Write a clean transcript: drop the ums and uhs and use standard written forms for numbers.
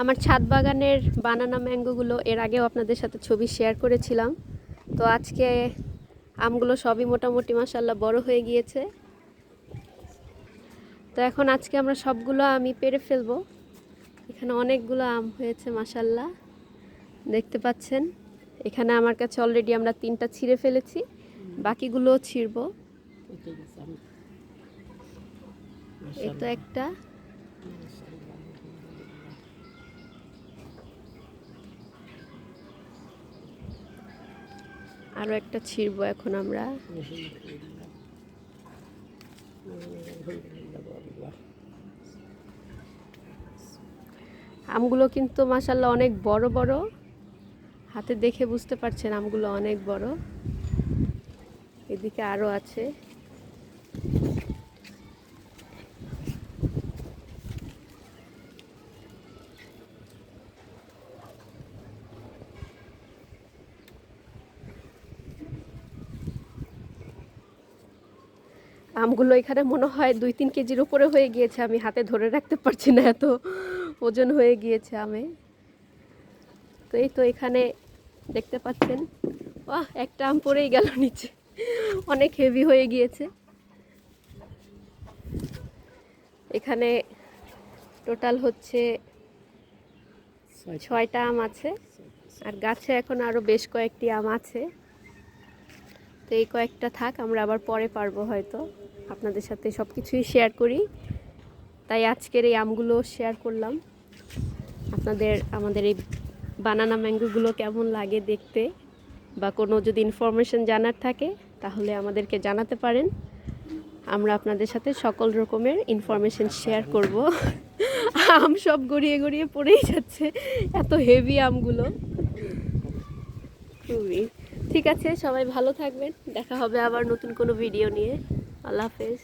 আমার ছাদ বাগানের বানানা ম্যাঙ্গোগুলো এর আগেও আপনাদের সাথে ছবি শেয়ার করেছিলাম। তো আজকে আমগুলো সবই মোটামুটি মাশাআল্লাহ বড় হয়ে গিয়েছে। তো এখন আজকে আমরা সবগুলো আমি পেড়ে ফেলবো। এখানে অনেকগুলো আম হয়েছে মাশাআল্লাহ, দেখতে পাচ্ছেন। এখানে আমার কাছে অলরেডি আমরা 3টা ছিঁড়ে ফেলেছি, বাকিগুলোও ছিঁড়বো। এই তো একটা, আরো একটা ছিঁড়বো এখন আমরা। আমগুলো কিন্তু মাশাআল্লাহ অনেক বড় বড়, হাতে দেখে বুঝতে পারছেন আমগুলো অনেক বড়। এদিকে আরো আছে। আমগুলো এখানে মনে হয় 2-3 কেজির উপরে হয়ে গিয়েছে, আমি হাতে ধরে রাখতে পারছি না, এত ওজন হয়ে গিয়েছে আমে। তো এই তো এখানে দেখতে পাচ্ছেন, বাহ, একটা আম পড়েই গেল নিচে, অনেক হেভি হয়ে গিয়েছে। এখানে টোটাল হচ্ছে 6টা আম আছে, আর গাছে এখন আরো বেশ কয়েকটি আম আছে। তো এই কয়েকটা থাক, আমরা আবার পরে পারবো হয়তো আপনাদের সাথে সব কিছুই শেয়ার করি, তাই আজকের এই আমগুলো শেয়ার করলাম আপনাদের। আমাদের এই বানানা ম্যাঙ্গোগুলো কেমন লাগে দেখতে, বা কোনো যদি ইনফরমেশন জানার থাকে তাহলে আমাদেরকে জানাতে পারেন, আমরা আপনাদের সাথে সকল রকমের ইনফরমেশন শেয়ার করব। আম সব গড়িয়ে গড়িয়ে পড়েই যাচ্ছে, এত হেভি আমগুলো। খুবই ঠিক আছে, সবাই ভালো থাকবেন, দেখা হবে আবার নতুন কোনো ভিডিও নিয়ে। আল্লাহ হাফেজ।